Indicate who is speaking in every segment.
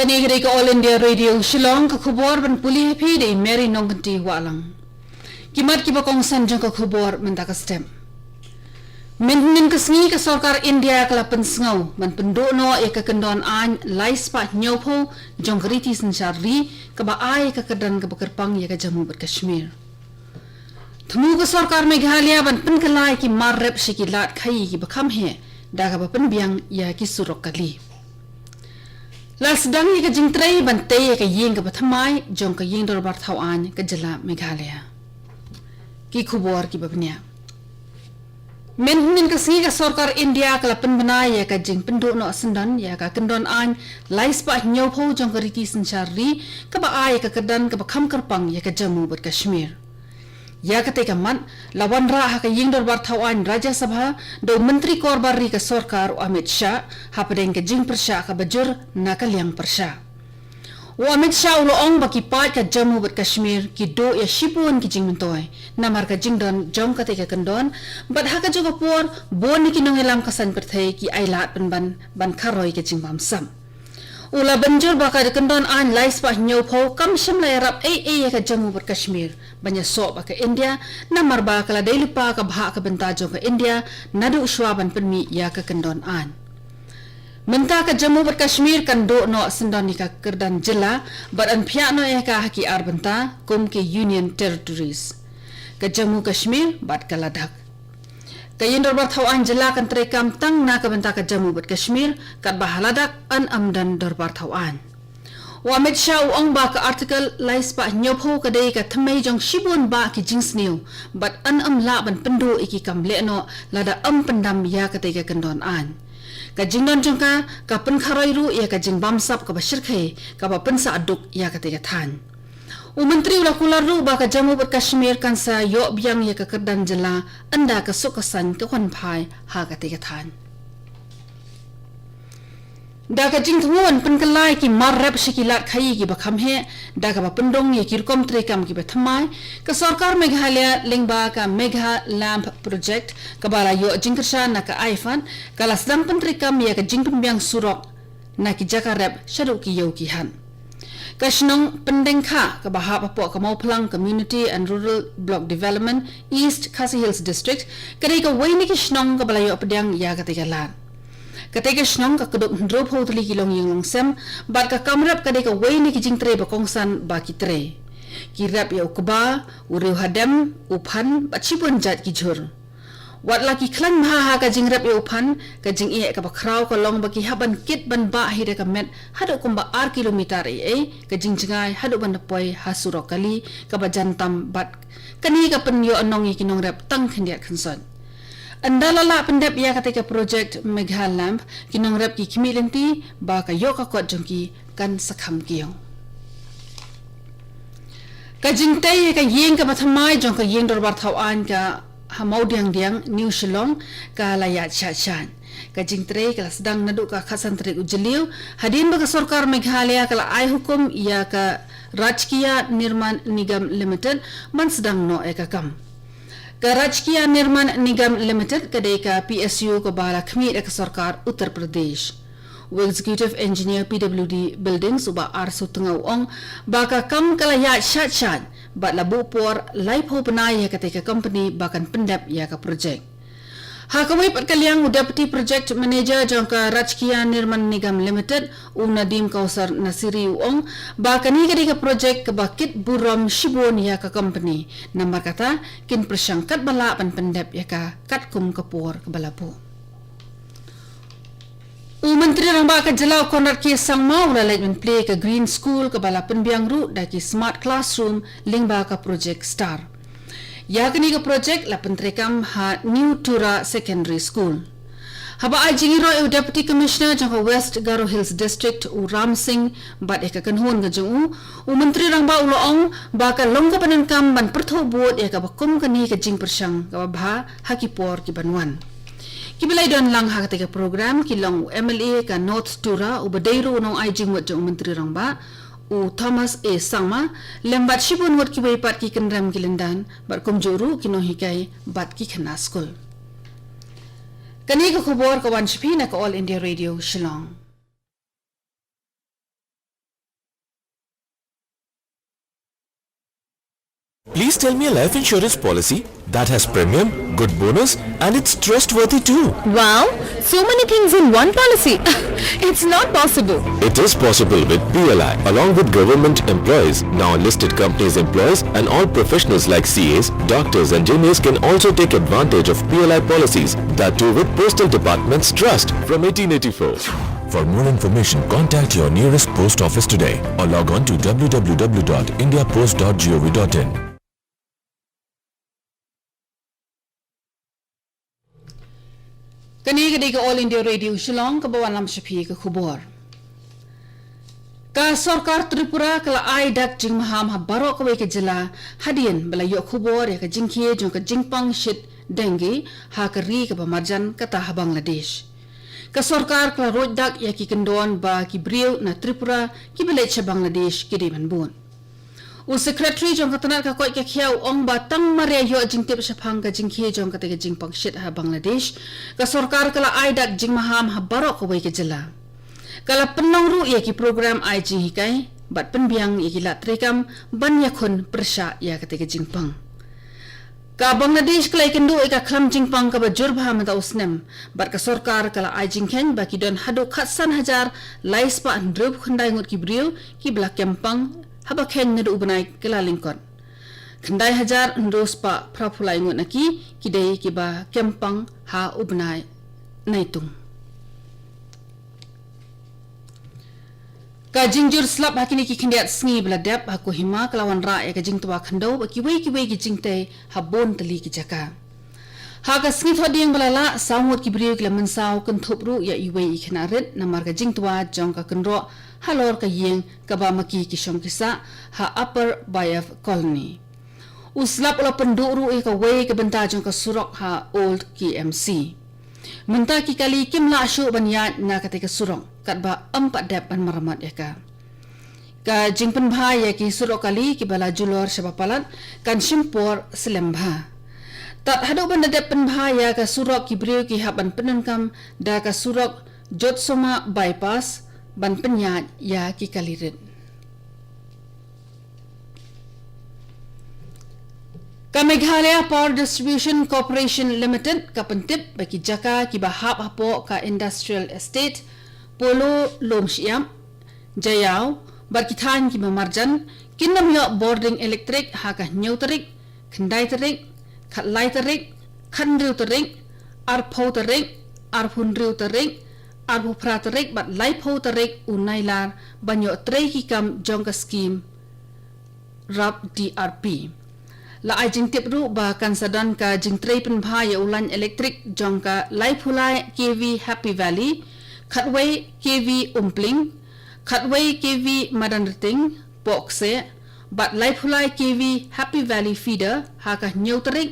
Speaker 1: Kanigri ka All India Radio Shillong ka khubor ban puli phi de Mary Nongkanti walang. Kimat ki bakong sanjang ka khubor menta ka stem. Min kasngi ka sarkar India ka lapan sngau man pendo no e ka kendon an lais pa nyopo jongkriti sanchari ka ba ai ka kadan ka bakarpang ya ka Jammu bat Kashmir. Thamu ka sarkar Meghalaya ban pen kalai ki marrep shikilat khai ki bakam he da ka ba pen biang ya ki surok kali. Lasdang ka jingtrai bantay ka ying ka bathamay jong ka ying dorbar thawan ka jala Meghalaya. Ki khubor ki babnya. Min kasngi ka sarkar India ka lapan banay ka jing pendo no asendan ya ka kendon an lais pa nyopo jong ka riti sanchari ka ba ay ka kadan ka bakham karpang ya ka Jammu bat Kashmir. Ya kate ka man lawan ra ka ying dorbar thawan Rajya Sabha do menteri korbari ka sarkar Amit Shah hapadeng ka jing persha ka bajur nakalyang persha. Amit Shah uloong baki pat ka Jammu bat Kashmir ki do ya shipun ki jing mentoy namar ka jing don jong kate ka kendon bat ha ka juga por bon ni kinong ilam kasan perthai ki ailat ban kharoi ka jing bamsam. Ula banjur baka kendon an lais pa nyopo kam sham la rap ka Jammu bat Kashmir banya so baka India namar ba kala dai lupa ka bha ka benta jong ka India nadu uswaban penmi ya ka kendon an. Menta ka Jammu bat Kashmir kan do no sendon ni ka kerdan jela bat an phya no ka haki arbenta kum ke Union Territories ka Jammu Kashmir bat ka Ladakh. Kayin dorbar thawan jela kan trekam tang na ka benta ka Jammu bat Kashmir kat bahaladak an amdan dorbar thawan. Amit Shah uang ba ka article lais pa nyopo ka dei ka thamai jong shibun ba ki jingsniu bat an la ban pendo iki kamle no lada pendam ya ka te ka kendon an. Ka jingdon jong ka pen kharoi ru ya ka jing bamsap ka bashir khe ka ba pen sa aduk ya ka te ka than. Menteri ulah kular ru ba ka Jammu bat Kashmir kan sa yo biang ya ka kerdan jela anda ka sukasan ka kwan phai ha ka te ka than. Da ka jing thmuan pen kalai ki marrep shikilat khai ki bakham he da ka ba pendong ye kirkom trekam ki bathamai ka sarkar Meghalaya lingba ka Megha Lamp project ka bala yo jingkersha na ka aifan kala sedang pen trekam ya ka jing pembiang surok na ki jakarep syaruk ki yo ki han. Kashnong pendengkha ka baha papo ka mau pelang Community and Rural Block Development East Khasi Hills District kadai ka waini ki shnong ka balayo pedang ya ka tegalan. Katega shnong ka kedok ndrop hotli kilong yung sem bat ka kamrap kadai ka waini ki jingtre ba kongsan ba ki tre. Ki rap ya ukba uriu hadam uphan bat chipun jat ki jhur. Wat laki klan maha ka jing rap ya uphan ka jing ie ka bakraw ka long baki haban kit ban ba hide ka met hado kumba ar kilometer ka jing jingai hado ban poi hasurok kali ka ba jantam bat kani ka penyo anong ikinong rap tang khendiat khanson. Andalala pendep ya katika project Megha Lamp kinong rap ki kimilenti ba ka yo ka kot jongki kan sakham kiyo. Ka jing tay ka yeng ka mathamai jong ka yeng dorbar thawan ka hamau diang New Shillong ka layat chan ka jing tre ka sedang nadu ka khasan tre ujeliu hadin ba ka sarkar Meghalaya kala ai hukum ya ka Rajkiya Nirman Nigam Limited man sedang no ka kam. Ka Rajkiya Nirman Nigam Limited kadai ka PSU ka bala khmi ka sarkar Uttar Pradesh. Executive Engineer PWD Buildings uba arso tengau ong baka kam kalaya shat bat labu por live ho penai ya ketika company bahkan pendap ya ka project. Hakawai pat kaliang Deputy Project Manager jangka Rajkiya Nirman Nigam Limited Nadim Kausar Nasiri ong bahkan ni ketika project ke bakit buram shibon ya ka company namar kata kin persangkat bala pan pendap ya ka katkum kapur ke balabu. Menteri ramba ka jelaw konrat ki sang mau la lait play ka green school ka bala penbiang ru da ki smart classroom lingba ka project star. Ya kini ka project la pentrekam ha New Tura Secondary School. Haba ajingiro Deputy Commissioner jangka West Garo Hills District Ram Singh bat ka kanhon ga jung menteri ramba uloong ba ka longga panankam ban pertho board ka bakum kani ka jing persang ka bha hakipor ki banwan. Kibilay don lang ha katika program kilong MLA ka North Tura ubadayro nong ajing wat jong menteri rangba Thomas A. Sangma lembat shibun wat kibay pat ki kendram kilendan bat kumjuru kinohikay bat ki khana school. Kani ka khubor ka wan shipina ka All India Radio Shillong.
Speaker 2: Please tell me a life insurance policy that has premium, good bonus, and it's trustworthy too.
Speaker 3: Wow, so many things in one policy. It's not possible.
Speaker 2: It is possible with PLI, along with government employees, now listed companies employees, and all professionals like CAs, doctors, engineers can also take advantage of PLI policies, that too with Postal Department's trust from 1884. For more information, contact your nearest post office today or log on to www.indiapost.gov.in.
Speaker 1: Kani gadi ka All India Radio Shillong ka bawan lam shapi ka khubor. Ka sarkar Tripura kala ai dak jing maham ha baro ka ke jila hadian bala yo khubor ya ka jingkhie jong ka jingpang shit dengue ha ka ri ka pamarjan ka ta Bangladesh. Ka sarkar kala roj dak ya ki kendon ba ki brio na Tripura ki bele cha Bangladesh ki de manbun. U secretary jong katanat ka koi ka khiau ong ba tang maria yo jingtip shaphang ka jingkhie jong ka te jingpang shit ha Bangladesh ka sarkar kala ai dak jing maham ha baro ka ke jila. Kala penong ru ya ki program ai jing hikai bat penbiang ya ki lat trekam ban ya khun persha ya ka te jingpang. Ka Bangladesh kala ikendu ka khlam jingpang ka ba jurba ma ta usnem bat ka sarkar kala ai jingkhen ba ki don hadu khatsan hajar laispa andrub khandai ngot ki brio ki blak kempang haba khen ngedu ubanai kala lingkon khandai hajar ndos pa prapulai ngot naki kidai kiba kempang ha ubanai naitung ka jingjur slap hakini ki khindiat sngi bladap ha ko hima kalawan ra ya ka jingtwa khandau ba ki wei ki jingte ha bon tali ki jaka ha ka sngi thoding balala sawot ki brio ki laman saw kan thopru ya iwei khinaret namar ka jingtwa jong ka kanro halor ka yeng ka ba maki ki shom kisa ha upper bayaf colony uslap ola penduru e ka wei ka benta jong ka surok ha old KMC menta ki kali kimla shu banya na ka te ka surok kat ba ampat dap ban maramat ya ka jingpen bha ya ki surok kali ki bala julor shabapalat kan shimpor selembha tat hadu ban dap pen bha ya ka surok ki brio ki haban penankam da ka surok jotsoma bypass ban penyat ya ki kalirit. Ka Meghalaya Power Distribution Corporation Limited ka pentip bagi jaka ki bahap hapo ka industrial estate Polo Lomshiam Jayau barkithan ki mamarjan kinam yo boarding electric ha ka nyauterik khandai terik khatlai terik khandriu terik arpho terik arphunriu terik arbu pratarik bat laipo tarik unailar banyo treki kam jongka scheme rap DRP la ajing tipru ba kan sadan ka jing trei pen bha ya ulan electric jongka laipulai KV Happy Valley khatway KV Umpling khatway KV Madanriting Pokse bat laipulai KV Happy Valley feeder ha ka nyau tarik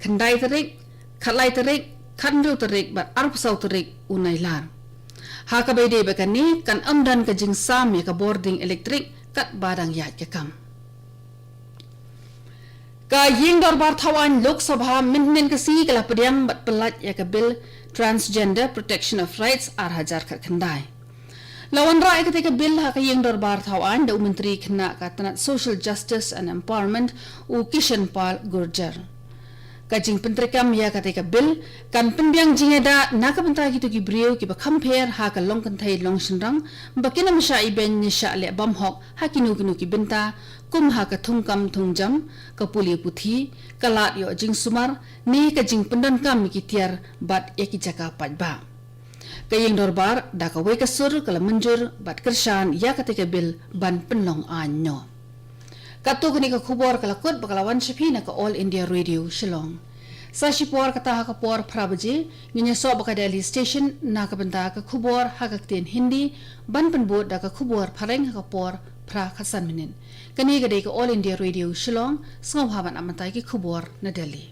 Speaker 1: khandai tarik khatlai tarik khandru tarik bat arpsau tarik unailar ha ka bede bakani kan amdan ka jing sam ya ka boarding electric kat badang yat ka kam ka ying darbar thawan lok sabha min ka si kala padiam bat pelat ya ka bill transgender protection of rights ar hajar ka khandai lawan ra ka te ka bill ha ka ying darbar thawan da menteri khna ka tanat social justice and empowerment u Kishan Pal Gurjar kajing pentrekam ya kata ka bil kan penbiang jingeda naka benta gitu ki brio ki ba compare ha ka long kan thai long shinrang bakina masha iben ni sha le bam hok ha kinu ki benta kum ha ka thungkam thungjam ka puli puthi kalat yo jing sumar ni ka jing pendan kam ki tiar bat ya ki jaka pat ba kayeng dorbar da ka we ka sur kala manjur bat kershan ya kata ka bil ban penlong anyo Kato kini ka khubor kalakot bakalawan shapi na ka All India Radio Shillong. Sa shipor kata ha ka por prabaji, nginya so baka Delhi Station na ka benda ka khubor ha ka ktin Hindi, ban penbot da ka khubor pareng ha ka por pra khasan minin. Kani gade ka All India Radio Shillong, sengaw haban amantai ki khubor na Delhi.